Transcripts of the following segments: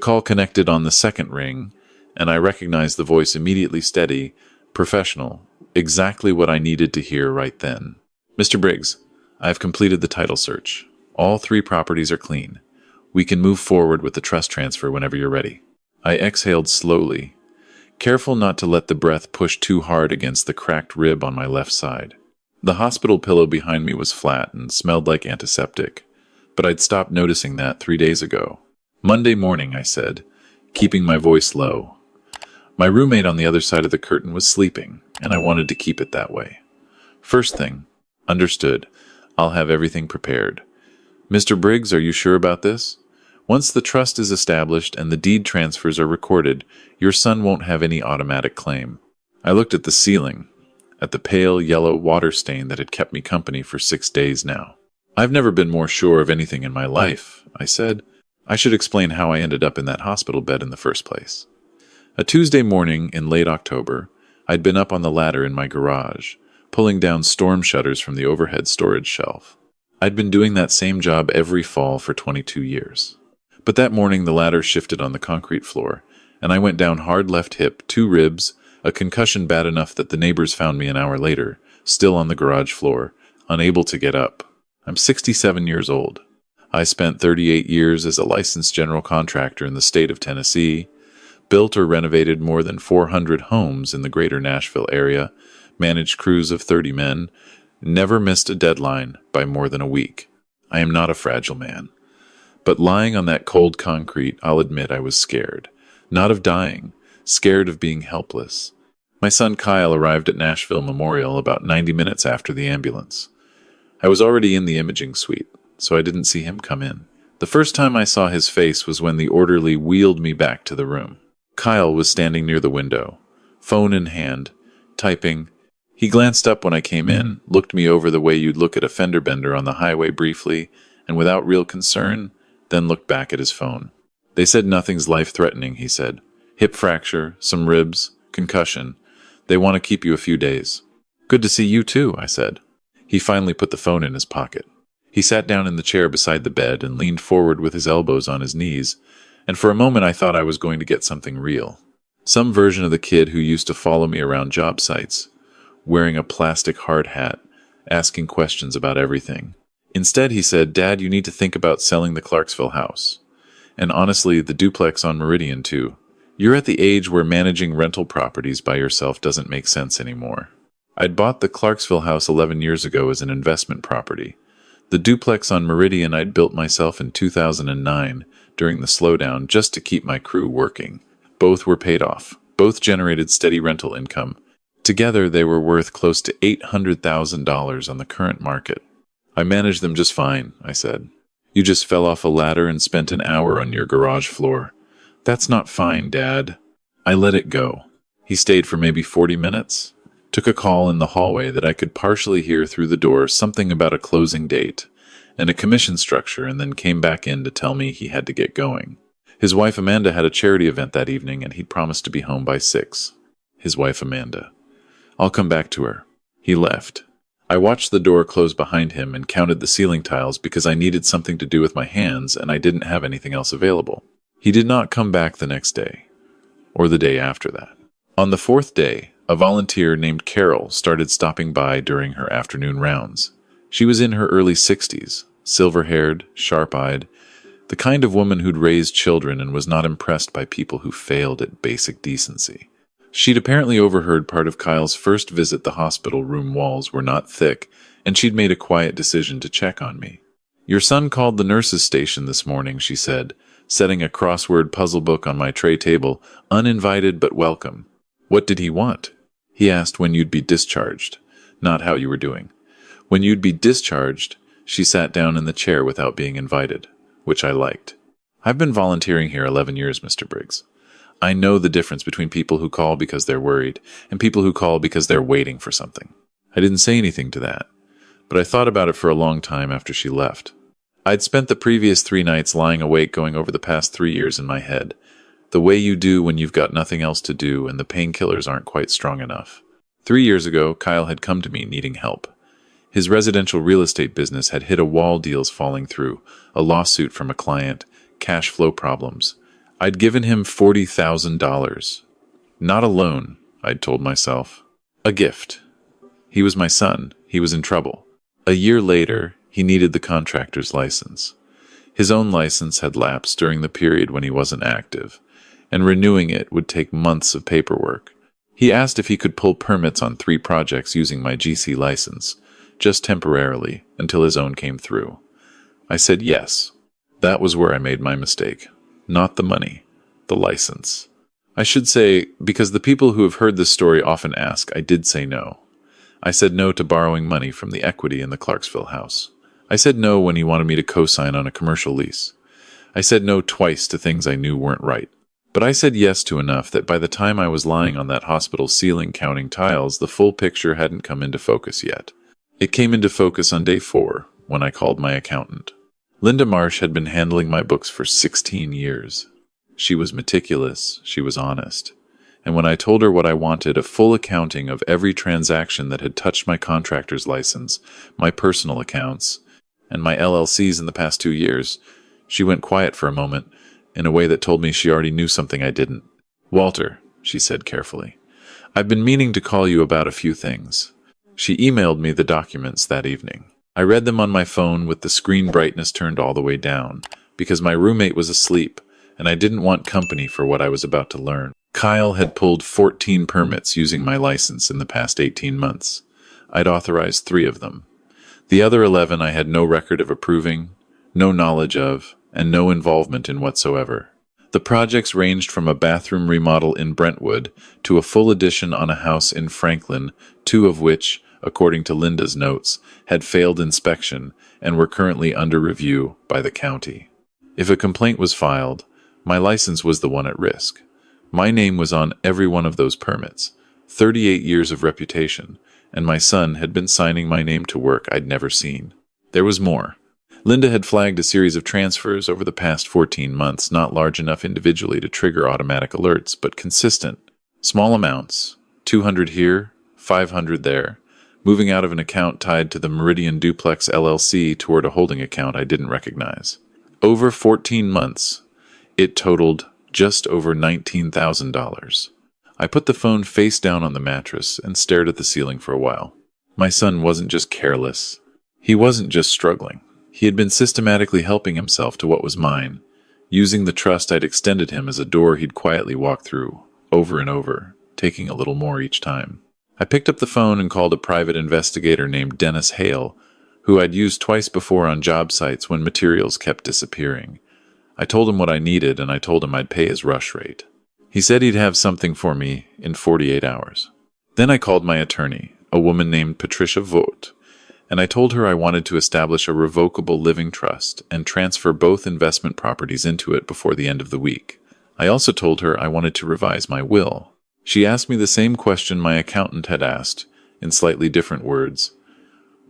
call connected on the second ring, and I recognized the voice immediately: steady, professional, exactly what I needed to hear right then. "Mr. Briggs, I have completed the title search. All 3 properties are clean. We can move forward with the trust transfer whenever you're ready." I exhaled slowly, careful not to let the breath push too hard against the cracked rib on my left side. The hospital pillow behind me was flat and smelled like antiseptic, but I'd stopped noticing that 3 days ago. "Monday morning," I said, keeping my voice low. My roommate on the other side of the curtain was sleeping, and I wanted to keep it that way. "First thing." "Understood. I'll have everything prepared." "Mr. Briggs, are you sure about this? Once the trust is established and the deed transfers are recorded, your son won't have any automatic claim." I looked at the ceiling, at the pale yellow water stain that had kept me company for 6 days now. "I've never been more sure of anything in my life," I said. I should explain how I ended up in that hospital bed in the first place. A Tuesday morning in late October, I'd been up on the ladder in my garage, pulling down storm shutters from the overhead storage shelf. I'd been doing that same job every fall for 22 years. But that morning the ladder shifted on the concrete floor, and I went down hard left hip, 2 ribs, a concussion bad enough that the neighbors found me an hour later, still on the garage floor, unable to get up. I'm 67 years old. I spent 38 years as a licensed general contractor in the state of Tennessee, built or renovated more than 400 homes in the greater Nashville area, managed crews of 30 men, never missed a deadline by more than a week. I am not a fragile man. But lying on that cold concrete, I'll admit I was scared. Not of dying, scared of being helpless. My son Kyle arrived at Nashville Memorial about 90 minutes after the ambulance. I was already in the imaging suite, so I didn't see him come in. The first time I saw his face was when the orderly wheeled me back to the room. Kyle was standing near the window, phone in hand, typing. He glanced up when I came in, looked me over the way you'd look at a fender bender on the highway briefly, and without real concern, then looked back at his phone. "They said nothing's life-threatening," he said. "Hip fracture, some ribs, concussion. They want to keep you a few days." "Good to see you too," I said. He finally put the phone in his pocket. He sat down in the chair beside the bed and leaned forward with his elbows on his knees, and for a moment I thought I was going to get something real. Some version of the kid who used to follow me around job sites, wearing a plastic hard hat, asking questions about everything. Instead, he said, "Dad, you need to think about selling the Clarksville house. And honestly, the duplex on Meridian too. You're at the age where managing rental properties by yourself doesn't make sense anymore." I'd bought the Clarksville house 11 years ago as an investment property. The duplex on Meridian I'd built myself in 2009 during the slowdown just to keep my crew working. Both were paid off. Both generated steady rental income. Together, they were worth close to $800,000 on the current market. "I managed them just fine," I said. "You just fell off a ladder and spent an hour on your garage floor." "That's not fine, Dad." I let it go. He stayed for maybe 40 minutes. Took a call in the hallway that I could partially hear through the door, something about a closing date and a commission structure, and then came back in to tell me he had to get going. His wife Amanda had a charity event that evening, and he'd promised to be home by 6. His wife Amanda. "I'll come back to her." He left. I watched the door close behind him and counted the ceiling tiles because I needed something to do with my hands and I didn't have anything else available. He did not come back the next day, or the day after that. On the 4th day, a volunteer named Carol started stopping by during her afternoon rounds. She was in her early 60s, silver-haired, sharp-eyed, the kind of woman who'd raised children and was not impressed by people who failed at basic decency. She'd apparently overheard part of Kyle's first visit. The hospital room walls were not thick, and she'd made a quiet decision to check on me. "Your son called the nurse's station this morning," she said, setting a crossword puzzle book on my tray table, uninvited but welcome. "What did he want?" "He asked when you'd be discharged, not how you were doing." "When you'd be discharged," she sat down in the chair without being invited, which I liked. "I've been volunteering here 11 years, Mr. Briggs. I know the difference between people who call because they're worried and people who call because they're waiting for something." I didn't say anything to that, but I thought about it for a long time after she left. I'd spent the previous 3 nights lying awake going over the past 3 years in my head, the way you do when you've got nothing else to do and the painkillers aren't quite strong enough. 3 years ago, Kyle had come to me needing help. His residential real estate business had hit a wall, deals falling through, a lawsuit from a client, cash flow problems. I'd given him $40,000. Not a loan, I'd told myself. A gift. He was my son. He was in trouble. A year later, he needed the contractor's license. His own license had lapsed during the period when he wasn't active, and renewing it would take months of paperwork. He asked if he could pull permits on 3 projects using my GC license, just temporarily, until his own came through. I said yes. That was where I made my mistake. Not the money, the license. I should say, because the people who have heard this story often ask, I did say no. I said no to borrowing money from the equity in the Clarksville house. I said no when he wanted me to co-sign on a commercial lease. I said no twice to things I knew weren't right. But I said yes to enough that by the time I was lying on that hospital ceiling counting tiles, the full picture hadn't come into focus yet. It came into focus on day 4, when I called my accountant. Linda Marsh had been handling my books for 16 years. She was meticulous, she was honest. And when I told her what I wanted, a full accounting of every transaction that had touched my contractor's license, my personal accounts, and my LLCs in the past 2 years, she went quiet for a moment, in a way that told me she already knew something I didn't. "Walter," she said carefully, "I've been meaning to call you about a few things." She emailed me the documents that evening. I read them on my phone with the screen brightness turned all the way down, because my roommate was asleep, and I didn't want company for what I was about to learn. Kyle had pulled 14 permits using my license in the past 18 months. I'd authorized 3 of them. The other 11 I had no record of approving, no knowledge of, and no involvement in whatsoever. The projects ranged from a bathroom remodel in Brentwood to a full addition on a house in Franklin, 2 of which, according to Linda's notes, had failed inspection and were currently under review by the county. If a complaint was filed, my license was the one at risk. My name was on every one of those permits, 38 years of reputation, and my son had been signing my name to work I'd never seen. There was more. Linda had flagged a series of transfers over the past 14 months, not large enough individually to trigger automatic alerts, but consistent. Small amounts, 200 here, 500 there, moving out of an account tied to the Meridian Duplex LLC toward a holding account I didn't recognize. Over 14 months, it totaled just over $19,000. I put the phone face down on the mattress and stared at the ceiling for a while. My son wasn't just careless. He wasn't just struggling. He had been systematically helping himself to what was mine, using the trust I'd extended him as a door he'd quietly walk through, over and over, taking a little more each time. I picked up the phone and called a private investigator named Dennis Hale, who I'd used twice before on job sites when materials kept disappearing. I told him what I needed, and I told him I'd pay his rush rate. He said he'd have something for me in 48 hours. Then I called my attorney, a woman named Patricia Vogt, and I told her I wanted to establish a revocable living trust and transfer both investment properties into it before the end of the week. I also told her I wanted to revise my will. She asked me the same question my accountant had asked, in slightly different words.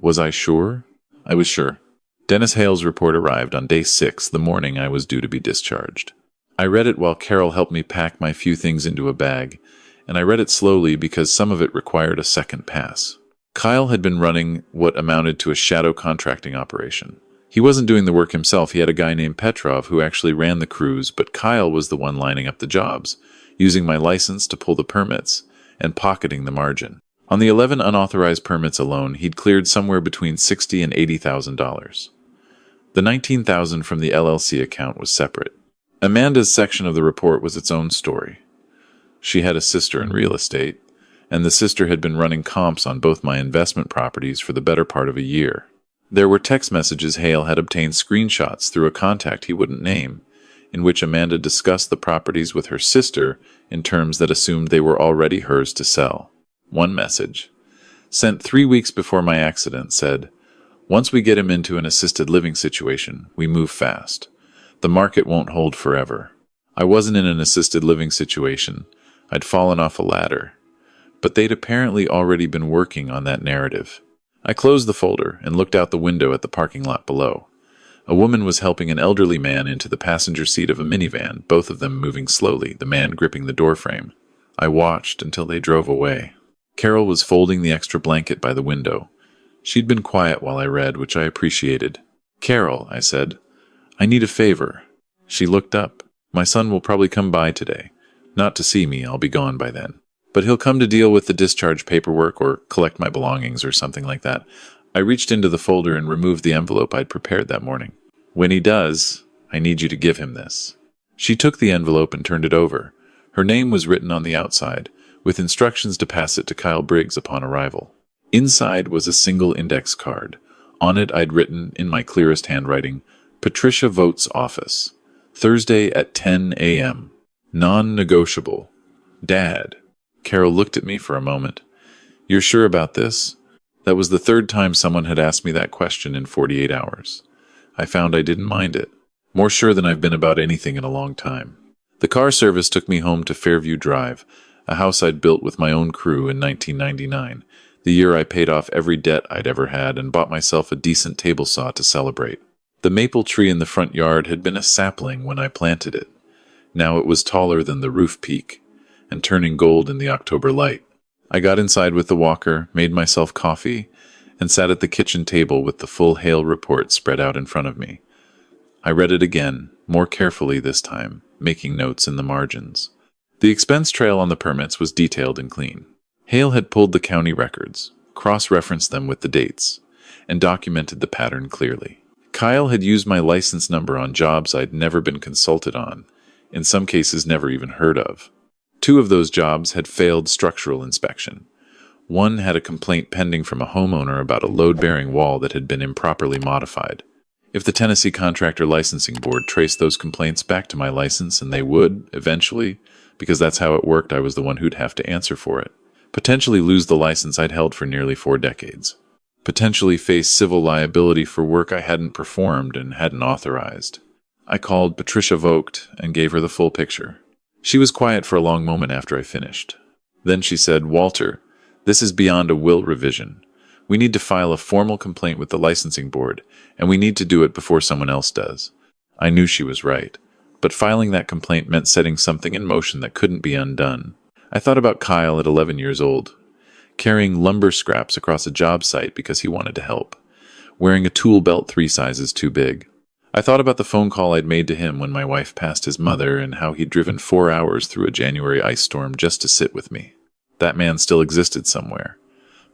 Was I sure? I was sure. Dennis Hale's report arrived on day 6, the morning I was due to be discharged. I read it while Carol helped me pack my few things into a bag, and I read it slowly because some of it required a second pass. Kyle had been running what amounted to a shadow contracting operation. He wasn't doing the work himself. He had a guy named Petrov who actually ran the crews, but Kyle was the one lining up the jobs, using my license to pull the permits, and pocketing the margin. On the 11 unauthorized permits alone, he'd cleared somewhere between $60,000 and $80,000. The $19,000 from the LLC account was separate. Amanda's section of the report was its own story. She had a sister in real estate, and the sister had been running comps on both my investment properties for the better part of a year. There were text messages Hale had obtained screenshots through a contact he wouldn't name, in which Amanda discussed the properties with her sister in terms that assumed they were already hers to sell. One message, sent 3 weeks before my accident, said, "Once we get him into an assisted living situation, we move fast. The market won't hold forever." I wasn't in an assisted living situation. I'd fallen off a ladder. But they'd apparently already been working on that narrative. I closed the folder and looked out the window at the parking lot below. A woman was helping an elderly man into the passenger seat of a minivan, both of them moving slowly, the man gripping the doorframe. I watched until they drove away. Carol was folding the extra blanket by the window. She'd been quiet while I read, which I appreciated. "Carol," I said, "I need a favor." She looked up. My son will probably come by today. Not to see me, I'll be gone by then. But he'll come to deal with the discharge paperwork or collect my belongings or something like that. I reached into the folder and removed the envelope I'd prepared that morning. When he does, I need you to give him this. She took the envelope and turned it over. Her name was written on the outside, with instructions to pass it to Kyle Briggs upon arrival. Inside was a single index card. On it I'd written, in my clearest handwriting, Patricia Vote's office. Thursday at 10 a.m. Non-negotiable. Dad. Carol looked at me for a moment. You're sure about this? That was the third time someone had asked me that question in 48 hours. I found I didn't mind it. More sure than I've been about anything in a long time. The car service took me home to Fairview Drive, a house I'd built with my own crew in 1999, the year I paid off every debt I'd ever had and bought myself a decent table saw to celebrate. The maple tree in the front yard had been a sapling when I planted it. Now it was taller than the roof peak and turning gold in the October light. I got inside with the walker, made myself coffee, and sat at the kitchen table with the full Hale report spread out in front of me. I read it again, more carefully this time, making notes in the margins. The expense trail on the permits was detailed and clean. Hale had pulled the county records, cross-referenced them with the dates, and documented the pattern clearly. Kyle had used my license number on jobs I'd never been consulted on, in some cases never even heard of. 2 of those jobs had failed structural inspection. One had a complaint pending from a homeowner about a load-bearing wall that had been improperly modified. If the Tennessee Contractor Licensing Board traced those complaints back to my license, and they would, eventually, because that's how it worked, I was the one who'd have to answer for it, potentially lose the license I'd held for nearly 4 decades. Potentially face civil liability for work I hadn't performed and hadn't authorized. I called Patricia Vogt and gave her the full picture. She was quiet for a long moment after I finished. Then she said, Walter, this is beyond a will revision. We need to file a formal complaint with the licensing board, and we need to do it before someone else does. I knew she was right, but filing that complaint meant setting something in motion that couldn't be undone. I thought about Kyle at 11 years old, carrying lumber scraps across a job site because he wanted to help, wearing a tool belt 3 sizes too big. I thought about the phone call I'd made to him when my wife passed his mother and how he'd driven 4 hours through a January ice storm just to sit with me. That man still existed somewhere,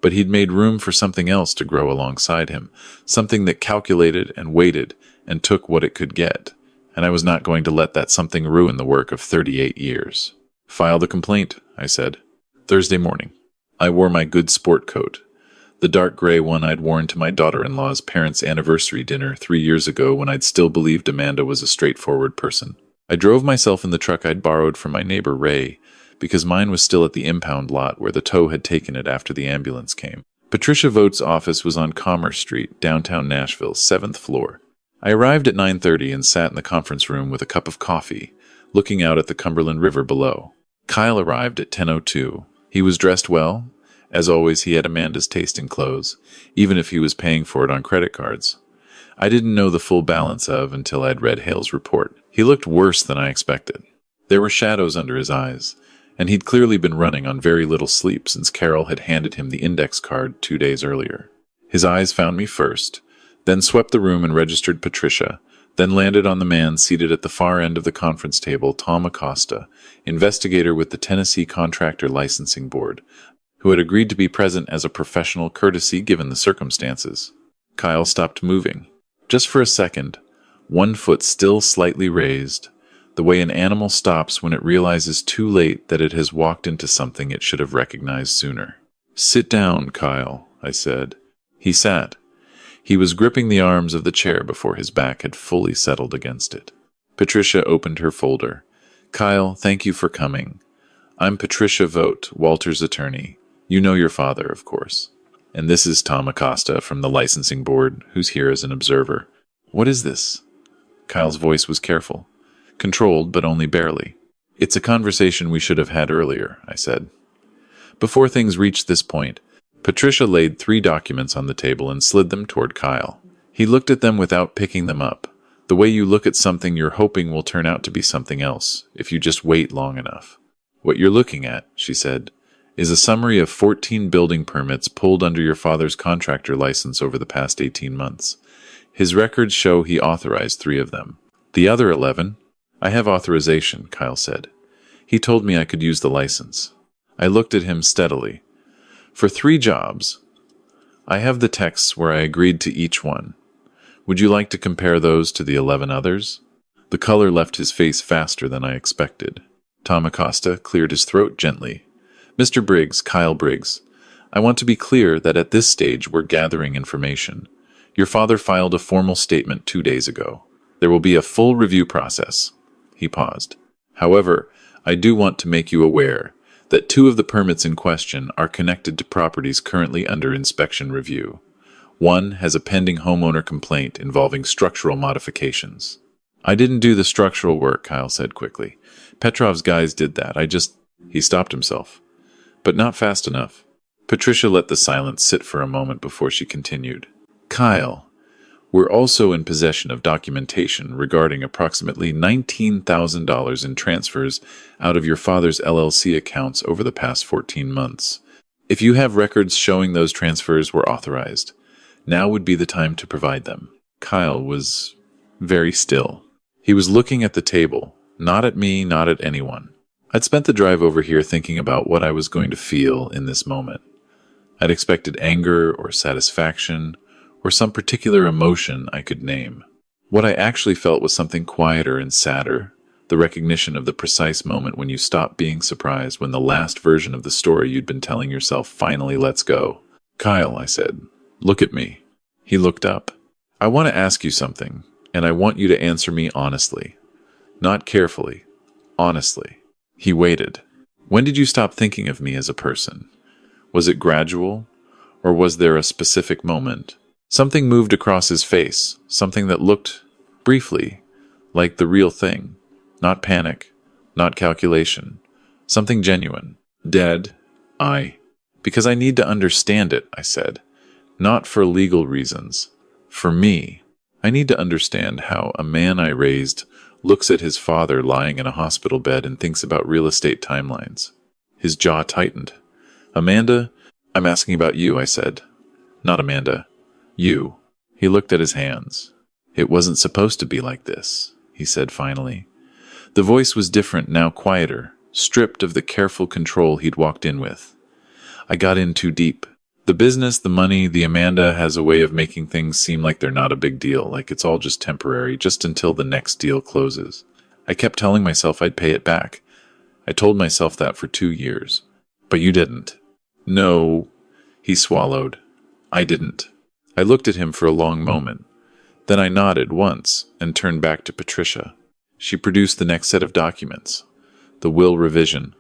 but he'd made room for something else to grow alongside him, something that calculated and waited and took what it could get, and I was not going to let that something ruin the work of 38 years. File the complaint, I said. Thursday morning. I wore my good sport coat, the dark gray one I'd worn to my daughter-in-law's parents' anniversary dinner 3 years ago when I'd still believed Amanda was a straightforward person. I drove myself in the truck I'd borrowed from my neighbor Ray, because mine was still at the impound lot where the tow had taken it after the ambulance came. Patricia Vote's office was on Commerce Street, downtown Nashville, 7th floor. I arrived at 9:30 and sat in the conference room with a cup of coffee, looking out at the Cumberland River below. Kyle arrived at 10:02. He was dressed well. As always, he had Amanda's taste in clothes, even if he was paying for it on credit cards. I didn't know the full balance of until I'd read Hale's report. He looked worse than I expected. There were shadows under his eyes, and he'd clearly been running on very little sleep since Carol had handed him the index card 2 days earlier. His eyes found me first, then swept the room and registered Patricia, then landed on the man seated at the far end of the conference table, Tom Acosta, investigator with the Tennessee Contractor Licensing Board, who had agreed to be present as a professional courtesy given the circumstances. Kyle stopped moving. Just for a second, one foot still slightly raised, the way an animal stops when it realizes too late that it has walked into something it should have recognized sooner. Sit down, Kyle, I said. He sat. He was gripping the arms of the chair before his back had fully settled against it. Patricia opened her folder. Kyle, thank you for coming. I'm Patricia Vogt, Walter's attorney. You know your father, of course. And this is Tom Acosta from the licensing board, who's here as an observer. What is this? Kyle's voice was careful. Controlled, but only barely. It's a conversation we should have had earlier, I said. Before things reached this point, Patricia laid 3 documents on the table and slid them toward Kyle. He looked at them without picking them up, the way you look at something you're hoping will turn out to be something else, if you just wait long enough. What you're looking at, she said, is a summary of 14 building permits pulled under your father's contractor license over the past 18 months. His records show he authorized 3 of them. The other 11, I have authorization, Kyle said. He told me I could use the license. I looked at him steadily. For 3 jobs. I have the texts where I agreed to each one. Would you like to compare those to the 11 others? The color left his face faster than I expected. Tom Acosta cleared his throat gently. Mr. Briggs, Kyle Briggs, I want to be clear that at this stage we're gathering information. Your father filed a formal statement 2 days ago. There will be a full review process. He paused. However, I do want to make you aware that 2 of the permits in question are connected to properties currently under inspection review. One has a pending homeowner complaint involving structural modifications. I didn't do the structural work, Kyle said quickly. Petrov's guys did that. He stopped himself. But not fast enough. Patricia let the silence sit for a moment before she continued. Kyle, we're also in possession of documentation regarding approximately $19,000 in transfers out of your father's LLC accounts over the past 14 months. If you have records showing those transfers were authorized, now would be the time to provide them. Kyle was very still. He was looking at the table, not at me, not at anyone. I'd spent the drive over here thinking about what I was going to feel in this moment. I'd expected anger or satisfaction or some particular emotion I could name. What I actually felt was something quieter and sadder, the recognition of the precise moment when you stop being surprised when the last version of the story you'd been telling yourself finally lets go. Kyle, I said, look at me. He looked up. I want to ask you something, and I want you to answer me honestly. Not carefully. Honestly. He waited. When did you stop thinking of me as a person? Was it gradual, or was there a specific moment? Something moved across his face, something that looked, briefly, like the real thing. Not panic, not calculation. Something genuine. Dead. Because I need to understand it, I said. Not for legal reasons. For me. I need to understand how a man I raised looks at his father lying in a hospital bed and thinks about real estate timelines. His jaw tightened. Amanda, I'm asking about you, I said. Not Amanda. You. He looked at his hands. It wasn't supposed to be like this, he said finally. The voice was different, now quieter, stripped of the careful control he'd walked in with. I got in too deep. The business, the money, the Amanda has a way of making things seem like they're not a big deal, like it's all just temporary, just until the next deal closes. I kept telling myself I'd pay it back. I told myself that for 2 years. But you didn't. No, he swallowed. I didn't. I looked at him for a long moment. Then I nodded once and turned back to Patricia. She produced the next set of documents. The will revision.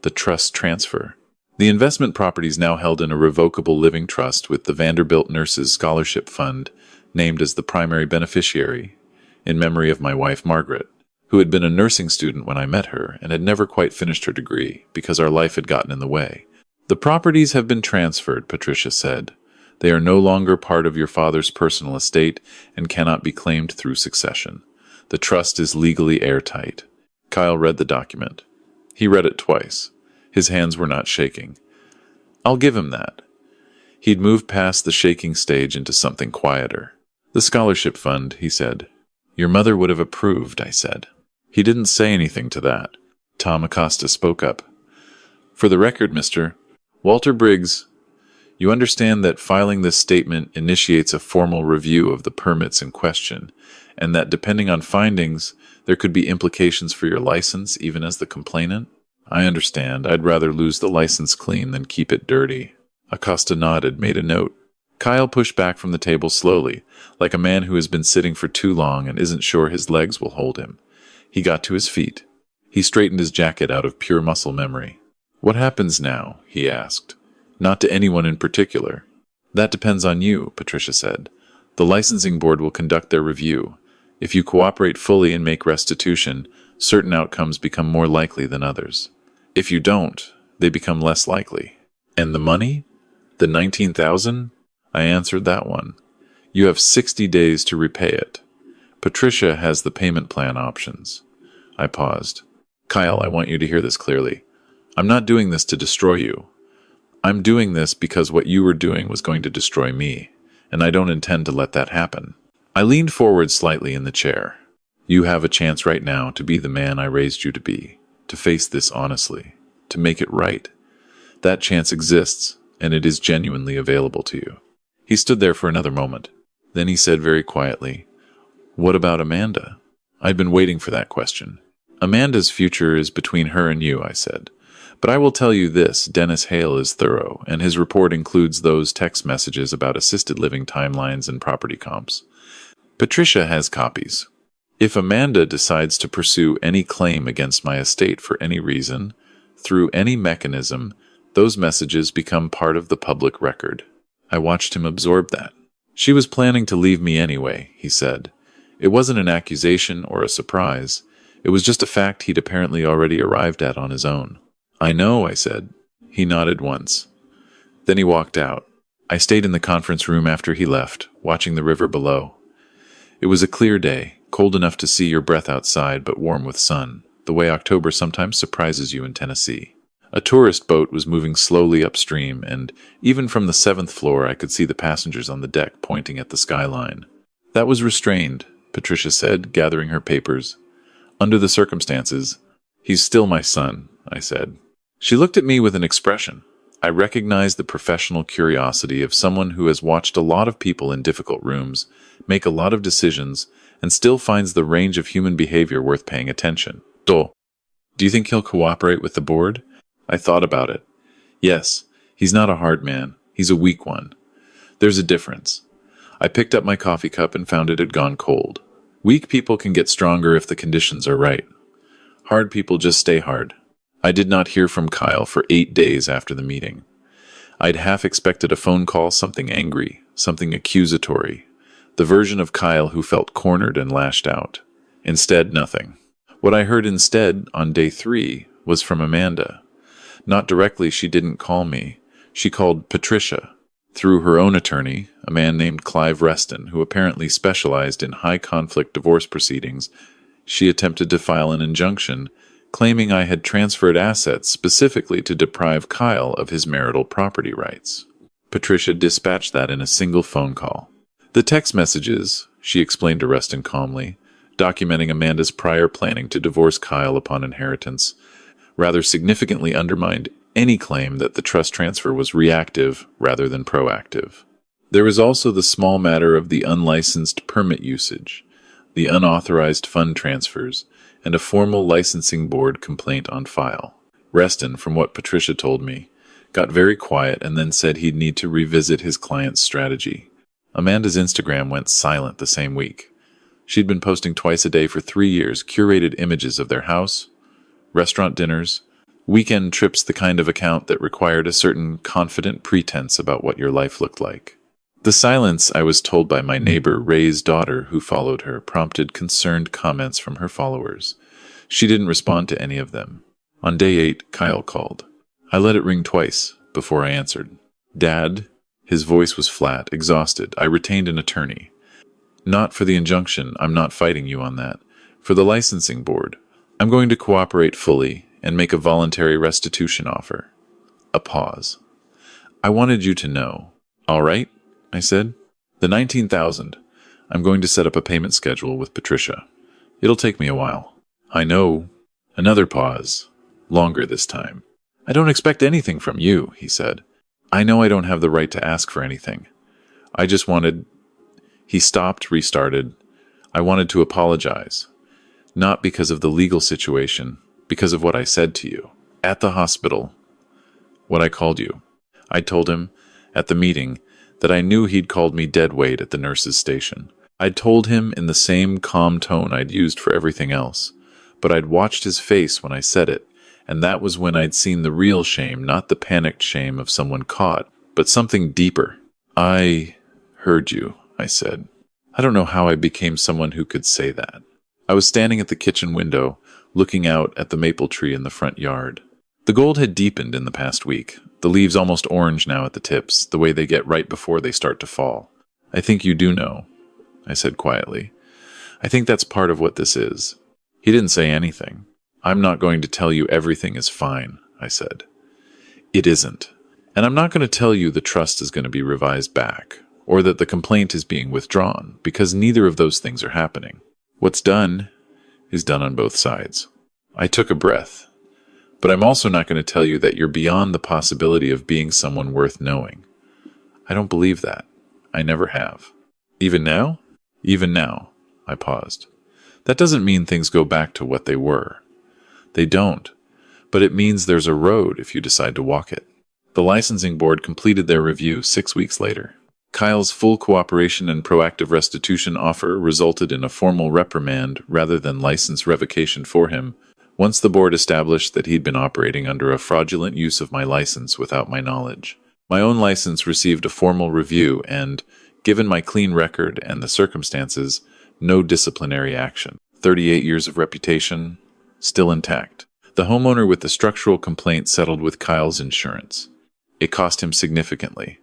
The trust transfer. The investment properties now held in a revocable living trust with the Vanderbilt Nurses Scholarship Fund named as the primary beneficiary, in memory of my wife Margaret, who had been a nursing student when I met her and had never quite finished her degree because our life had gotten in the way. The properties have been transferred, Patricia said. They are no longer part of your father's personal estate and cannot be claimed through succession. The trust is legally airtight. Kyle read the document. He read it twice. His hands were not shaking. I'll give him that. He'd moved past the shaking stage into something quieter. The scholarship fund, he said. Your mother would have approved, I said. He didn't say anything to that. Tom Acosta spoke up. For the record, Mr. Walter Briggs, you understand that filing this statement initiates a formal review of the permits in question, and that depending on findings, there could be implications for your license even as the complainant? I understand. I'd rather lose the license clean than keep it dirty. Acosta nodded, made a note. Kyle pushed back from the table slowly, like a man who has been sitting for too long and isn't sure his legs will hold him. He got to his feet. He straightened his jacket out of pure muscle memory. What happens now? He asked. Not to anyone in particular. That depends on you, Patricia said. The licensing board will conduct their review. If you cooperate fully and make restitution, certain outcomes become more likely than others. If you don't, they become less likely. And the money? The $19,000? I answered that one. You have 60 days to repay it. Patricia has the payment plan options. I paused. Kyle, I want you to hear this clearly. I'm not doing this to destroy you. I'm doing this because what you were doing was going to destroy me, and I don't intend to let that happen. I leaned forward slightly in the chair. You have a chance right now to be the man I raised you to be, to face this honestly, to make it right. That chance exists, and it is genuinely available to you." He stood there for another moment. Then he said very quietly, "What about Amanda?" I'd been waiting for that question. "Amanda's future is between her and you," I said. "But I will tell you this, Dennis Hale is thorough, and his report includes those text messages about assisted living timelines and property comps. Patricia has copies. If Amanda decides to pursue any claim against my estate for any reason, through any mechanism, those messages become part of the public record." I watched him absorb that. "She was planning to leave me anyway," he said. It wasn't an accusation or a surprise. It was just a fact he'd apparently already arrived at on his own. "I know," I said. He nodded once. Then he walked out. I stayed in the conference room after he left, watching the river below. It was a clear day, cold enough to see your breath outside, but warm with sun, the way October sometimes surprises you in Tennessee. A tourist boat was moving slowly upstream, and even from the 7th floor I could see the passengers on the deck pointing at the skyline. "That was restrained," Patricia said, gathering her papers. "Under the circumstances, he's still my son," I said. She looked at me with an expression. I recognized the professional curiosity of someone who has watched a lot of people in difficult rooms, make a lot of decisions, and still finds the range of human behavior worth paying attention. "Do you think he'll cooperate with the board?" I thought about it. "Yes, he's not a hard man. He's a weak one. There's a difference." I picked up my coffee cup and found it had gone cold. Weak people can get stronger if the conditions are right. Hard people just stay hard. I did not hear from Kyle for 8 days after the meeting. I'd half expected a phone call, something angry, something accusatory, the version of Kyle who felt cornered and lashed out. Instead, nothing. What I heard instead, on day 3, was from Amanda. Not directly, she didn't call me. She called Patricia. Through her own attorney, a man named Clive Reston, who apparently specialized in high-conflict divorce proceedings, she attempted to file an injunction, claiming I had transferred assets specifically to deprive Kyle of his marital property rights. Patricia dispatched that in a single phone call. The text messages, she explained to Reston calmly, documenting Amanda's prior planning to divorce Kyle upon inheritance, rather significantly undermined any claim that the trust transfer was reactive rather than proactive. There was also the small matter of the unlicensed permit usage, the unauthorized fund transfers, and a formal licensing board complaint on file. Reston, from what Patricia told me, got very quiet and then said he'd need to revisit his client's strategy. Amanda's Instagram went silent the same week. She'd been posting twice a day for 3 years, curated images of their house, restaurant dinners, weekend trips, the kind of account that required a certain confident pretense about what your life looked like. The silence, I was told by my neighbor Ray's daughter who followed her, prompted concerned comments from her followers. She didn't respond to any of them. On day 8, Kyle called. I let it ring twice before I answered. "Dad?" His voice was flat, exhausted. "I retained an attorney. Not for the injunction, I'm not fighting you on that. For the licensing board. I'm going to cooperate fully and make a voluntary restitution offer." A pause. "I wanted you to know." "All right," I said. "The $19,000. I'm going to set up a payment schedule with Patricia. It'll take me a while." "I know." Another pause. Longer this time. "I don't expect anything from you," he said. "I know I don't have the right to ask for anything. I just wanted..." He stopped, restarted. "I wanted to apologize. Not because of the legal situation, because of what I said to you. At the hospital. What I called you." I told him, at the meeting, that I knew he'd called me dead weight at the nurse's station. I'd told him in the same calm tone I'd used for everything else, but I'd watched his face when I said it, and that was when I'd seen the real shame, not the panicked shame of someone caught, but something deeper. "I heard you," I said. I don't know how I became someone who could say that. I was standing at the kitchen window, looking out at the maple tree in the front yard. The gold had deepened in the past week, the leaves almost orange now at the tips, the way they get right before they start to fall. "I think you do know," I said quietly. "I think that's part of what this is." He didn't say anything. "I'm not going to tell you everything is fine," I said. It isn't. And I'm not going to tell you the trust is going to be revised back, or that the complaint is being withdrawn, because neither of those things are happening. What's done is done on both sides. I took a breath. But I'm also not going to tell you that you're beyond the possibility of being someone worth knowing. I don't believe that. I never have. Even now? Even now. I paused. That doesn't mean things go back to what they were. They don't. But it means there's a road if you decide to walk it. The licensing board completed their review 6 weeks later. Kyle's full cooperation and proactive restitution offer resulted in a formal reprimand rather than license revocation for him, once the board established that he'd been operating under a fraudulent use of my license without my knowledge. My own license received a formal review and, given my clean record and the circumstances, no disciplinary action. 38 years of reputation, still intact. The homeowner with the structural complaint settled with Kyle's insurance. It cost him significantly.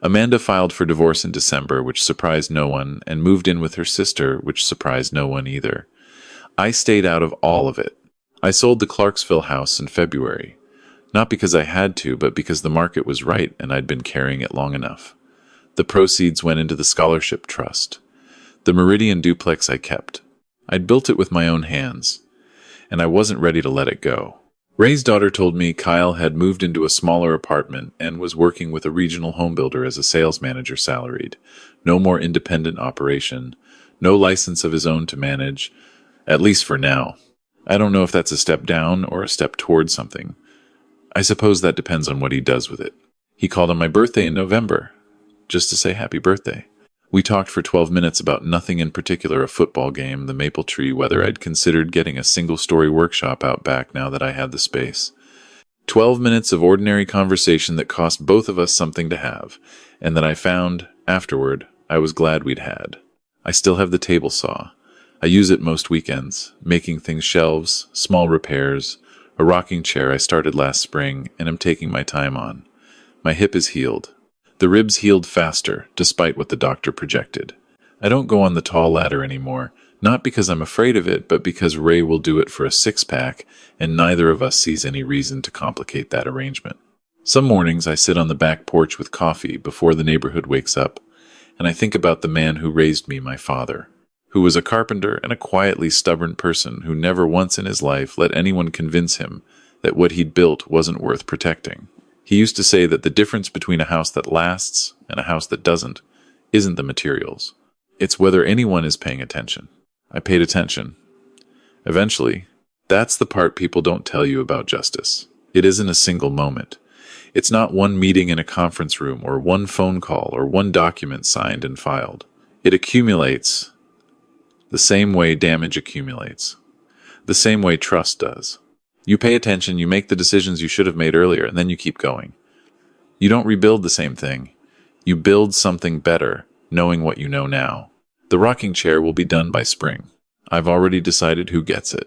Amanda filed for divorce in December, which surprised no one, and moved in with her sister, which surprised no one either. I stayed out of all of it. I sold the Clarksville house in February, not because I had to, but because the market was right and I'd been carrying it long enough. The proceeds went into the scholarship trust. The Meridian duplex I kept. I'd built it with my own hands, and I wasn't ready to let it go. Ray's daughter told me Kyle had moved into a smaller apartment and was working with a regional home builder as a sales manager salaried. No more independent operation, no license of his own to manage, at least for now. I don't know if that's a step down or a step toward something. I suppose that depends on what he does with it. He called on my birthday in November, just to say happy birthday. We talked for 12 minutes about nothing in particular, a football game, the maple tree, whether I'd considered getting a single-story workshop out back now that I had the space. 12 minutes of ordinary conversation that cost both of us something to have, and that I found, afterward, I was glad we'd had. I still have the table saw. I use it most weekends, making things shelves, small repairs, a rocking chair I started last spring and am taking my time on. My hip is healed. The ribs healed faster, despite what the doctor projected. I don't go on the tall ladder anymore, not because I'm afraid of it, but because Ray will do it for a six-pack, and neither of us sees any reason to complicate that arrangement. Some mornings I sit on the back porch with coffee before the neighborhood wakes up, and I think about the man who raised me, my father, who was a carpenter and a quietly stubborn person who never once in his life let anyone convince him that what he'd built wasn't worth protecting. He used to say that the difference between a house that lasts and a house that doesn't isn't the materials. It's whether anyone is paying attention. I paid attention. Eventually, that's the part people don't tell you about justice. It isn't a single moment. It's not one meeting in a conference room or one phone call or one document signed and filed. It accumulates the same way damage accumulates, the same way trust does. You pay attention, you make the decisions you should have made earlier, and then you keep going. You don't rebuild the same thing. You build something better, knowing what you know now. The rocking chair will be done by spring. I've already decided who gets it.